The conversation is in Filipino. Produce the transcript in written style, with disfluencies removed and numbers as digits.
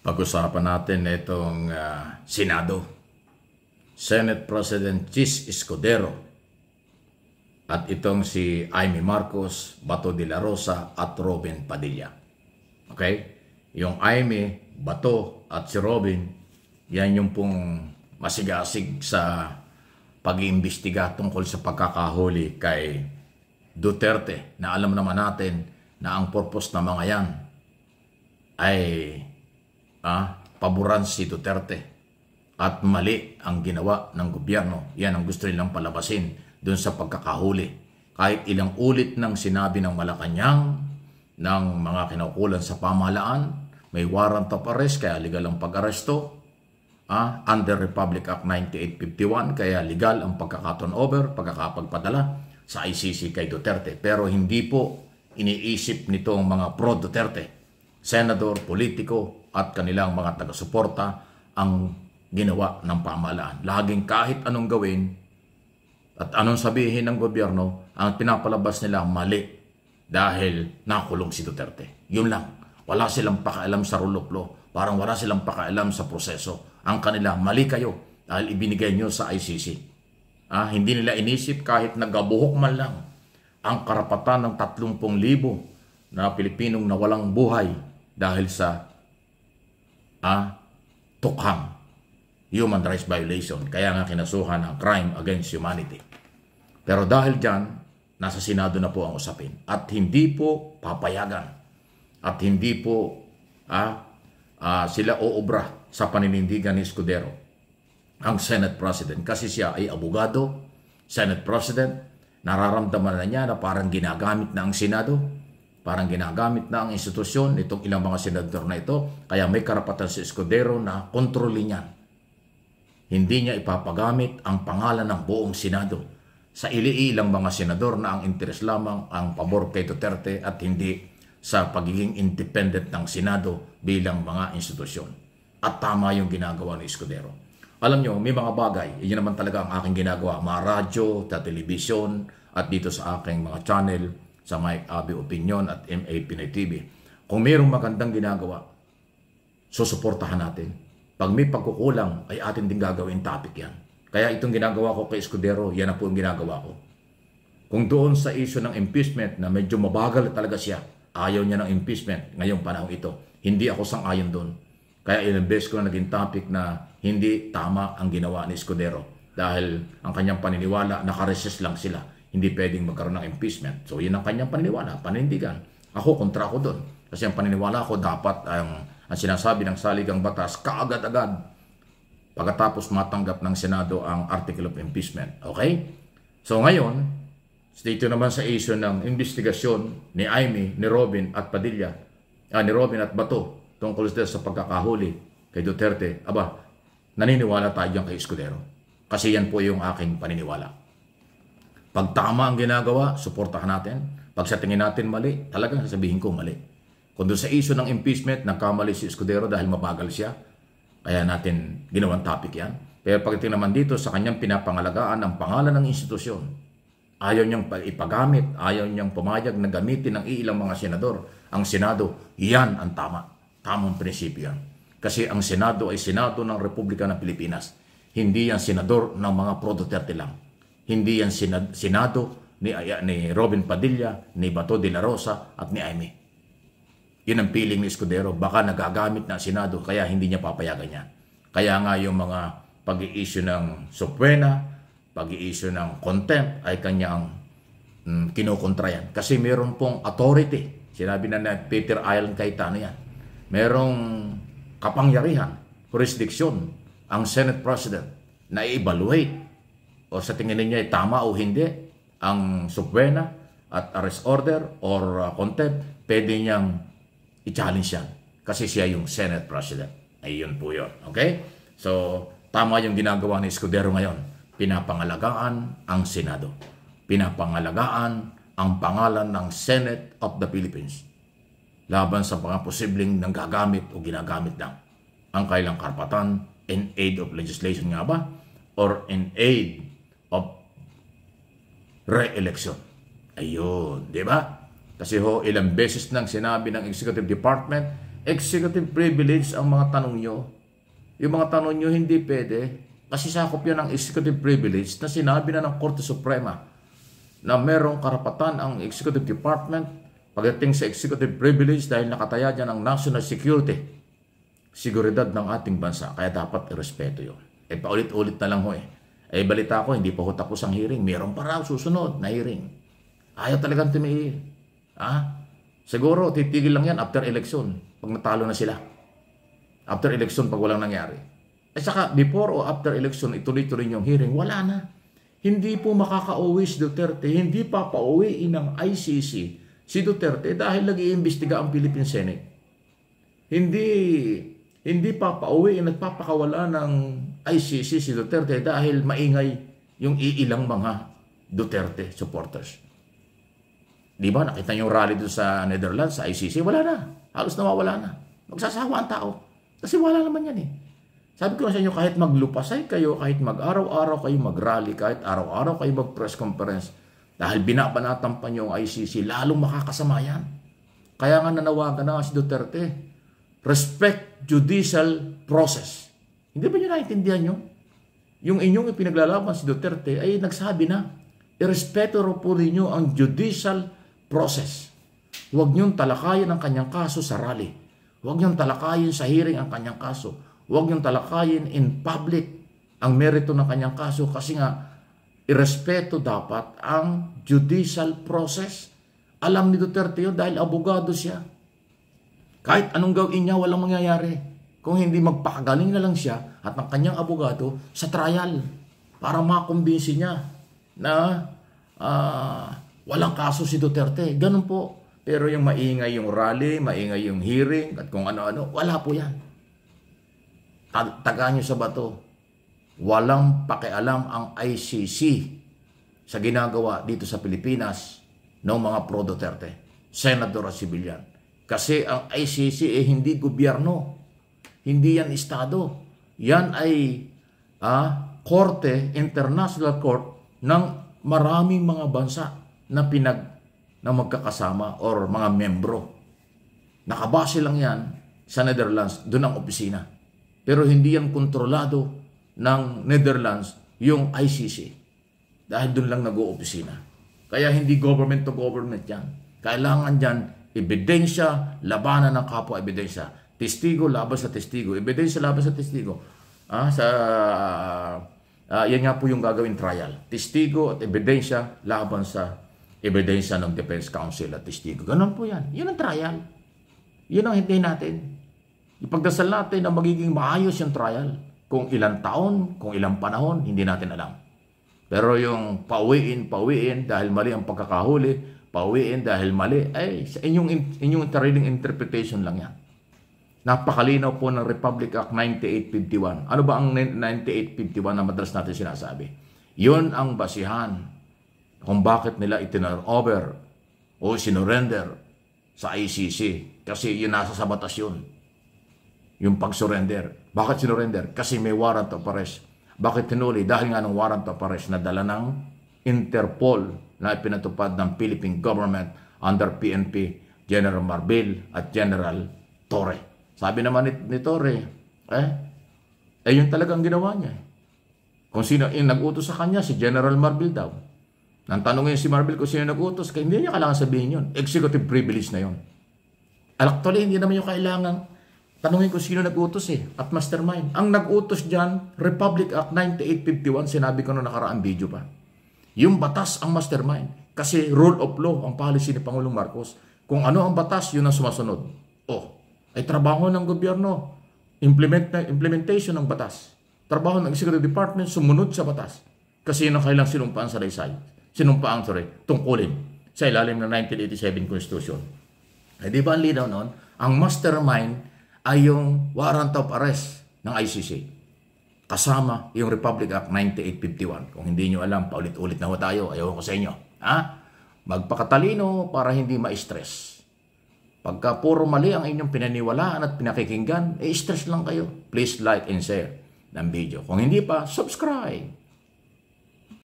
Pag-usapan natin itong Senado, Senate President Chis Escudero at itong si Amy Marcos, Bato de la Rosa at Robin Padilla. Okay? Yung Amy, Bato at si Robin, yan yung pong masigasig sa pag-iimbestiga tungkol sa pagkakahuli kay Duterte, na alam naman natin na ang purpose ng mga yan ay paboran si Duterte at mali ang ginawa ng gobyerno. Yan ang gusto nilang palabasin doon sa pagkakahuli. Kahit ilang ulit nang sinabi ng Malacanang, ng mga kinaukulan sa pamahalaan, may warrant of arrest, kaya legal ang pag-aresto. Under Republic Act 9851, kaya legal ang pagkaka-turnover, pagkakapagpadala sa ICC kay Duterte. Pero hindi po iniisip nitong mga pro-Duterte, senador, politiko at kanilang mga taga-suporta ang ginawa ng pamahalaan. Laging kahit anong gawin at anong sabihin ng gobyerno, ang pinapalabas nila mali dahil nakulong si Duterte. Yun lang. Wala silang pakialam sa rule of law. Parang wala silang pakialam sa proseso. Ang kanila, mali kayo dahil ibinigay nyo sa ICC. Hindi nila inisip kahit nagabuhok man lang ang karapatan ng 30,000 na Pilipinong nawalang buhay dahil sa tukhang human rights violation. Kaya nga kinasuhan ng crime against humanity. Pero dahil dyan, nasa Senado na po ang usapin. At hindi po papayagan. At hindi po sila uubra sa paninindigan ni Escudero, ang Senate President. Kasi siya ay abogado, Senate President. Nararamdaman na niya na parang ginagamit na ang Senado. Parang ginagamit na ang institusyon itong ilang mga senador na ito. Kaya may karapatan si Escudero na kontrolin yan. Hindi niya ipapagamit ang pangalan ng buong Senado sa iliilang mga senador na ang interes lamang ang pabor kay Duterte at hindi sa pagiging independent ng Senado bilang mga institusyon. At tama yung ginagawa ni Escudero. Alam nyo, may mga bagay, yun naman talaga ang aking ginagawa. Mga radyo, television, at dito sa aking mga channel, sa Mike Abi Opinion at MA Pinoy TV. Kung mayroong magandang ginagawa, susuportahan natin. Pag may pagkukulang, ay atin din gagawin topic yan. Kaya itong ginagawa ko kay Escudero, yan na po yung ginagawa ko. Kung doon sa issue ng impeachment na medyo mabagal talaga siya, ayaw niya ng impeachment ngayong panahon ito, hindi ako sang-ayon doon. Kaya ilang beses ko na naging topic na hindi tama ang ginawa ni Escudero. Dahil ang kanyang paniniwala, nakaresist lang sila. Hindi pwedeng magkaroon ng impeachment. So yun ang kanyang paniniwala, panindigan. Ako, kontra ko doon. Kasi ang paniniwala ko, dapat ang sinasabi ng saligang batas, kaagad-agad pagkatapos matanggap ng Senado ang Article of Impeachment. Okay? So ngayon, dito naman sa issue ng investigasyon ni Amy, ni Robin at Padilla, ni Robin at Bato, tungkol sa pagkakahuli kay Duterte, naniniwala tayo dyan kay Escudero. Kasi yan po yung aking paniniwala. Pag tama ang ginagawa, suportahan natin. Pag sa tingin natin mali, talagang sasabihin ko mali. Kung doon sa issue ng impeachment, nagkamali si Escudero dahil mabagal siya, kaya natin ginawang topic yan. Pero pagdating naman dito sa kanyang pinapangalagaan ang pangalan ng institusyon, ayaw niyang ipagamit, ayaw niyang pumayag na gamitin ng ilang mga senador. Ang Senado, yan ang tama. Tamang prinsipyo yan. Kasi ang Senado ay Senado ng Republika ng Pilipinas. Hindi yan senador ng mga pro-Duterte lang. Hindi yan Senado ni Robin Padilla, ni Bato de la Rosa at ni Amy. Yun ang feeling ni Escudero. Baka nagagamit na Senado kaya hindi niya papayagan niya. Kaya nga yung mga pag-i-issue ng subpoena, pag-i-issue ng contempt ay kanyang kinukontra yan. Kasi meron pong authority. Sinabi na Peter Island Cayetano yan. Merong kapangyarihan, jurisdiction, ang Senate President na i-evaluate o sa tingin niya ay tama o hindi ang subpoena at arrest order or contempt, pwede niyang i-challenge yan. Kasi siya yung Senate President. Ayun po yun. Okay? So, tama yung ginagawa ni Escudero ngayon. Pinapangalagaan ang Senado. Pinapangalagaan ang pangalan ng Senate of the Philippines laban sa mga posibleng nanggagamit o ginagamit lang ang kailang karapatan in aid of legislation nga ba? Or in aid of re-election. Ayun, di ba? Kasi ilang beses nang sinabi ng Executive Department, Executive privilege ang mga tanong nyo. Yung mga tanong nyo hindi pwede kasi sakop yan ng executive privilege na sinabi na ng Korte Suprema na merong karapatan ang executive department pagdating sa executive privilege dahil nakataya dyan ang national security, seguridad ng ating bansa. Kaya dapat irespeto yun. Paulit-ulit na lang ho eh. Balita ko, hindi pa ho tapos ang hearing. Meron pa raw susunod na hearing. Ayaw talagang tumihil. Siguro, titigil lang yan after election. Pag natalo na sila. After election, pag walang nangyari. At saka, before o after election, ituloy-tuloy yung hearing, wala na. Hindi po makaka-uwi si Duterte. Hindi pa pauwiin ng ICC si Duterte dahil nag-iimbestiga ang Philippine Senate. Hindi pa pauwi, nagpapakawala ng ICC si Duterte dahil maingay yung iilang mga Duterte supporters. Di ba? Nakita yung rally doon sa Netherlands, sa ICC, wala na. Halos nawawala na. Magsasawa ang tao. Kasi wala naman yan eh. Sabi ko sa inyo, kahit maglupasay kayo, kahit mag-araw-araw kayo mag-rally, kahit araw-araw kayo mag-press conference, dahil binabanatan pa nyo ang ICC, lalong makakasama yan. Kaya nga nanawagan na si Duterte, respect judicial process. Hindi ba nyo naintindihan nyo? Yung inyong ipinaglalaban si Duterte ay nagsabi na, irespeto po ninyo ang judicial process. Huwag nyo talakayin ang kanyang kaso sa rally. Huwag nyo talakayin sa hearing ang kanyang kaso. Huwag nyo talakayin in public ang merito ng kanyang kaso kasi nga, irespeto dapat ang judicial process. Alam ni Duterte yun dahil abogado siya. Kahit anong gawin niya, walang mangyayari. Kung hindi magpakagaling na lang siya at ang kanyang abogado sa trial para makumbinsi niya na walang kaso si Duterte. Ganun po. Pero yung maingay yung rally, maingay yung hearing at kung ano-ano, wala po yan. Tagaan nyo sa bato. Walang pakialam ang ICC sa ginagawa dito sa Pilipinas ng mga pro-Duterte, senador at civilian. Kasi ang ICC ay hindi gobyerno. Hindi yan estado. Yan ay korte, international court ng maraming mga bansa na magkakasama or mga membro. Nakabase lang yan sa Netherlands, doon ang opisina. Pero hindi yan kontrolado ng Netherlands yung ICC. Dahil doon lang nag-oopisina. Kaya hindi government to government yan. Kailangan dyan ebidensya, labanan ng kapwa-ebidensya. Testigo, laban sa testigo. Ebidensya, laban sa testigo. Yan nga po yung gagawin trial. Testigo at ebidensya, laban sa ebidensya ng Defense Council at testigo. Ganun po yan. Yun ang trial. Yun ang hintayin natin. Ipagdasal natin na magiging maayos yung trial. Kung ilang taon, kung ilang panahon, hindi natin alam. Pero yung pauwiin dahil mali ang pagkakahuli, pauwiin dahil mali, ay inyong sariling interpretation lang yan. Napakalinaw po ng Republic Act 9851. Ano ba ang 9851 na madalas natin sinasabi? Yun ang basihan kung bakit nila itinur-over o sinurrender sa ICC. Kasi yun nasa sa batas yun. Yung pag-surrender. Bakit sinurrender? Kasi may warrant of arrest. Bakit tinuli? Dahil nga ng warrant of arrest na dala ng Interpol na ipinatupad ng Philippine government under PNP General Marbil at General Torre. Sabi naman ni Torre, yun talagang ginawa niya. Kung sino yung nag-utos sa kanya, si General Marbil daw. Nang tanongin si Marbil kung sino nag-utos, kaya hindi niya kailangan sabihin yun. Executive privilege na yun. Actually, hindi naman yung kailangan tanungin kung sino nag-utos at mastermind. Ang nag-utos dyan, Republic Act 9851, sinabi ko na nakaraang video pa. Yung batas ang mastermind. Kasi rule of law ang policy ni Pangulong Marcos. Kung ano ang batas, yun ang sumasunod. Ay trabaho ng gobyerno. Implementation ng batas. Trabaho ng Executive Department, sumunod sa batas. Kasi yun ang kailang sinumpaan sa laysay. Tungkulin sa ilalim ng 1987 Constitution. Di ba ang linaw noon? Ang mastermind ay yung warrant of arrest ng ICC. Kasama yung Republic Act 9851. Kung hindi nyo alam, paulit-ulit na ho tayo. Ayaw ko sa inyo. Magpakatalino para hindi ma-stress. Pagka puro mali ang inyong pinaniwalaan at pinakikinggan, stress lang kayo. Please like and share ng video. Kung hindi pa, subscribe.